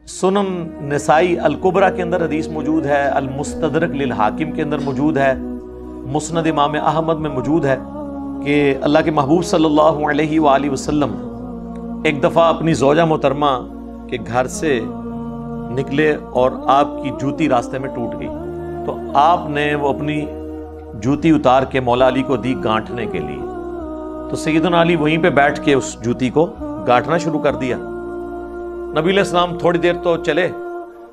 سنن نسائی الکبرا کے اندر حدیث موجود ہے، المستدرک للحاکم کے اندر موجود ہے، مسند امام احمد میں موجود ہے کہ اللہ کے محبوب صلی اللہ علیہ وآلہ وسلم ایک دفعہ اپنی زوجہ محترمہ کے گھر سے نکلے اور آپ کی جوتی راستے میں ٹوٹ گئی، تو آپ نے وہ اپنی جوتی اتار کے مولا علی کو دی گانٹھنے کے لیے، تو سیدنا علی وہیں پہ بیٹھ کے اس جوتی کو گانٹھنا شروع کر دیا۔ نبی علیہ السلام تھوڑی دیر تو چلے،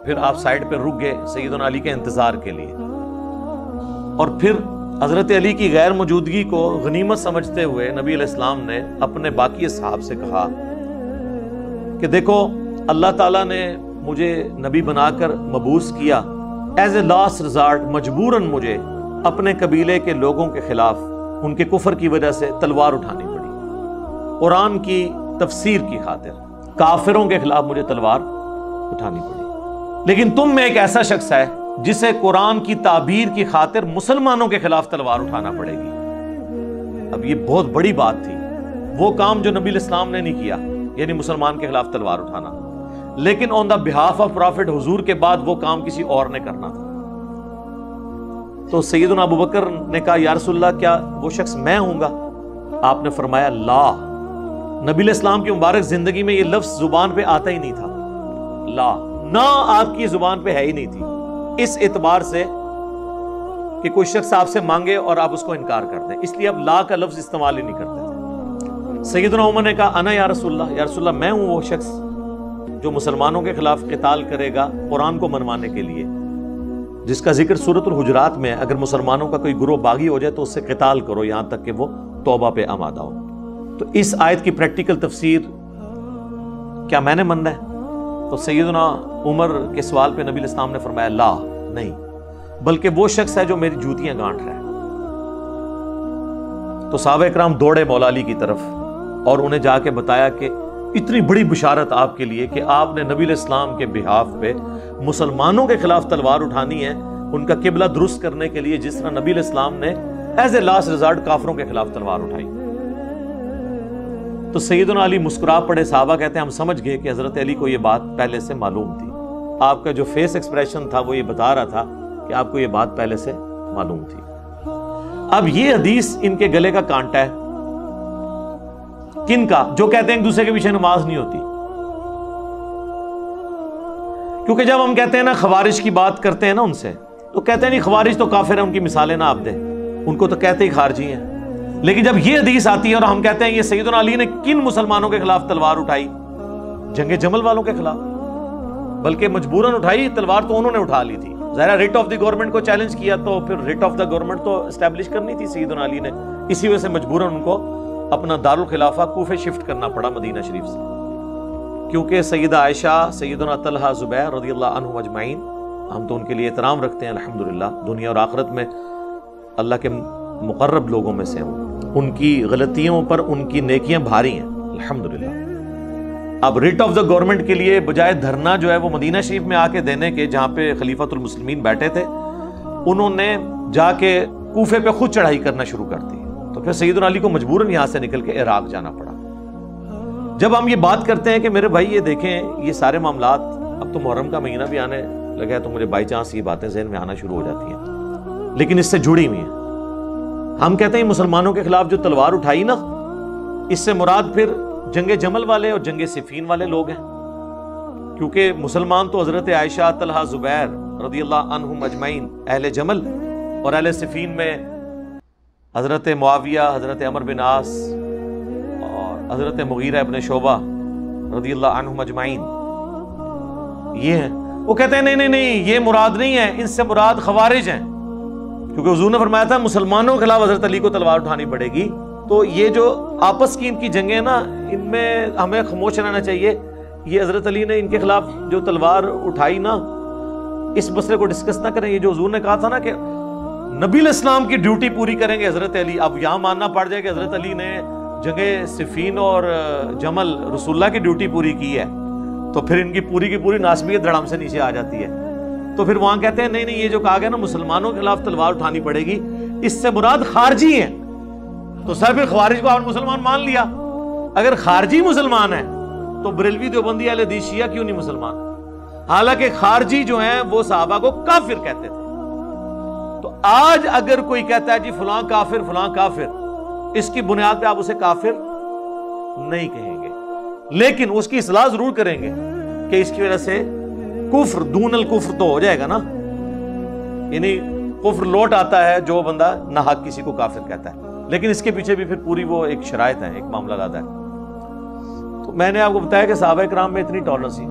پھر آپ سائڈ پہ رک گئے سیدنا علی کے انتظار کے لیے، اور پھر حضرت علی کی غیر موجودگی کو غنیمت سمجھتے ہوئے نبی علیہ السلام نے اپنے باقی اصحاب سے کہا کہ دیکھو اللہ تعالیٰ نے مجھے نبی بنا کر مبعوث کیا، ایز اے لاسٹ ریزارٹ مجبوراً مجھے اپنے قبیلے کے لوگوں کے خلاف ان کے کفر کی وجہ سے تلوار اٹھانی پڑی، قرآن کی تفسیر کی خاطر کافروں کے خلاف مجھے تلوار اٹھانی پڑی، لیکن تم میں ایک ایسا شخص ہے جسے قرآن کی تعبیر کی خاطر مسلمانوں کے خلاف تلوار اٹھانا پڑے گی۔ اب یہ بہت بڑی بات تھی، وہ کام جو نبی علیہ السلام نے نہیں کیا، یعنی مسلمان کے خلاف تلوار اٹھانا، لیکن آن دا بہاف آف پرافٹ حضور کے بعد وہ کام کسی اور نے کرنا تھا۔ تو سیدنا ابو بکر نے کہا یا رسول اللہ کیا وہ شخص میں ہوں گا؟ آپ نے فرمایا لا۔ نبی علیہ السلام کی مبارک زندگی میں یہ لفظ زبان پہ آتا ہی نہیں تھا، لا، نہ آپ کی زبان پہ ہے ہی نہیں تھی، اس اعتبار سے کہ کوئی شخص آپ سے مانگے اور آپ اس کو انکار کر دیں، اس لیے اب لا کا لفظ استعمال ہی نہیں کرتے تھے۔ سیدنا عمر نے کہا انا یا رسول اللہ، یا رسول اللہ میں ہوں وہ شخص جو مسلمانوں کے خلاف قتال کرے گا قرآن کو منوانے کے لیے، جس کا ذکر سورۃ الحجرات میں ہے، اگر مسلمانوں کا کوئی گروہ باغی ہو جائے تو اس سے قتال کرو یہاں تک کہ وہ توبہ پہ آمادہ ہو۔ تو اس آیت کی پریکٹیکل تفسیر کیا میں نے ماننا ہے؟ تو سیدنا عمر کے سوال پہ نبی علیہ السلام نے فرمایا لا، نہیں، بلکہ وہ شخص ہے جو میری جوتیاں گانٹھ رہا ہے۔ تو صحابہ اکرام دوڑے مولا علی کی طرف اور انہیں جا کے بتایا کہ اتنی بڑی بشارت آپ کے لیے کہ آپ نے نبی علیہ السلام کے بہاف پہ مسلمانوں کے خلاف تلوار اٹھانی ہے، ان کا قبلہ درست کرنے کے لیے، جس طرح نبی علیہ السلام نے ایز اے لاسٹ ریزارٹ کافروں کے خلاف تلوار اٹھائی۔ تو سیدنا علی مسکرا پڑے، صحابہ کہتے ہیں ہم سمجھ گئے کہ حضرت علی کو یہ بات پہلے سے معلوم تھی، آپ کا جو فیس ایکسپریشن تھا وہ یہ بتا رہا تھا کہ آپ کو یہ بات پہلے سے معلوم تھی۔ اب یہ حدیث ان کے گلے کا کانٹا ہے، کن کا؟ جو کہتے ہیں ایک دوسرے کے پیچھے نماز نہیں ہوتی، کیونکہ جب ہم کہتے ہیں نا خوارج کی بات کرتے ہیں نا ان سے، تو کہتے ہیں نہیں خوارج تو کافر ہیں، ان کی مثالیں نہ آپ دیں، ان کو تو کہتے ہی خارجی ہیں۔ لیکن جب یہ حدیث آتی ہے اور ہم کہتے ہیں یہ سیدنا علی نے کن مسلمانوں کے خلاف تلوار اٹھائی؟ جنگ جمل والوں کے خلاف، بلکہ مجبوراً اٹھائی، تلوار تو انہوں نے اٹھا لی تھی، ظاہر ریٹ آف دی گورنمنٹ کو چیلنج کیا تو پھر ریٹ آف دا گورنمنٹ تو اسٹیبلش کرنی تھی سیدنا علی نے، اسی وجہ سے مجبوراً ان کو اپنا دارالخلافہ کوفے شفٹ کرنا پڑا مدینہ شریف سے، کیونکہ سیدہ عائشہ، سیدنا طلحہ، زبیر رضی اللہ عنہم اجمعین، ہم تو ان کے لیے احترام رکھتے ہیں الحمدللہ، دنیا اور آخرت میں اللہ کے مقرب لوگوں میں سے ہوں، ان کی غلطیوں پر ان کی نیکیاں بھاری ہیں الحمدللہ۔ اب ریٹ آف دا گورنمنٹ کے لیے بجائے دھرنا جو ہے وہ مدینہ شریف میں آ کے دینے کے، جہاں پہ خلیفۃ المسلمین بیٹھے تھے، انہوں نے جا کے کوفے پہ خود چڑھائی کرنا شروع کر دی، تو پھر سیدنا علی کو مجبوراً یہاں سے نکل کے عراق جانا پڑا۔ جب ہم یہ بات کرتے ہیں کہ میرے بھائی یہ دیکھیں یہ سارے معاملات، اب تو محرم کا مہینہ بھی آنے لگا ہے تو مجھے بائی چانس یہ باتیں ذہن میں آنا شروع ہو جاتی ہیں، لیکن اس سے جڑی ہوئی ہیں۔ ہم کہتے ہیں مسلمانوں کے خلاف جو تلوار اٹھائی نا، اس سے مراد پھر جنگ جمل والے اور جنگ صفین والے لوگ ہیں، کیونکہ مسلمان تو حضرت عائشہ، طلحہ، زبیر رضی اللہ عنہم اجمعین اہل جمل، اور اہل صفین میں حضرت معاویہ، حضرت عمر بن عاص اور حضرت مغیرہ ابن شعبہ رضی اللہ عنہم اجمعین، یہ ہیں۔ وہ کہتے ہیں نہیں یہ مراد نہیں ہے، ان سے مراد خوارج ہیں، کیونکہ حضور نے فرمایا تھا مسلمانوں کے خلاف حضرت علی کو تلوار اٹھانی پڑے گی، تو یہ جو آپس کی ان کی جنگیں نا، ان میں ہمیں خاموش رہنا چاہیے۔ یہ حضرت علی نے ان کے خلاف جو تلوار اٹھائی نا، اس مسئلے کو ڈسکس نہ کریں۔ یہ جو حضور نے کہا تھا نا کہ نبی علیہ السلام کی ڈیوٹی پوری کریں گے حضرت علی، اب یہاں ماننا پڑ جائے کہ حضرت علی نے جنگ صفین اور جمل رسول اللہ کی ڈیوٹی پوری کی ہے، تو پھر ان کی پوری ناسبیت دھڑام سے نیچے آ جاتی ہے۔ تو پھر وہاں کہتے ہیں نہیں یہ جو کہا گیا نا مسلمانوں کے خلاف تلوار اٹھانی پڑے گی، اس سے مراد خارجی ہیں، تو سر پھر خوارج کو آپ مسلمان مان لیا۔ اگر خارجی مسلمان ہے تو بریلوی دیوبندی اہل حدیث شیعہ کیوں نہیں مسلمان؟ حالانکہ خارجی جو ہیں وہ صحابہ کو کافر کہتے تھے. تو آج اگر کوئی کہتا ہے جی فلاں کافر فلاں کافر، اس کی بنیاد پہ آپ اسے کافر نہیں کہیں گے، لیکن اس کی اصلاح ضرور کریں گے کہ اس کی وجہ سے کفر دون الکفر تو ہو جائے گا نا. یعنی کفر لوٹ آتا ہے جو بندہ ناحق کسی کو کافر کہتا ہے، لیکن اس کے پیچھے بھی پھر پوری وہ ایک شرائط ہے، ایک معاملہ زیادہ ہے. تو میں نے آپ کو بتایا کہ صحابہ کرام میں اتنی ٹالرنس تھی.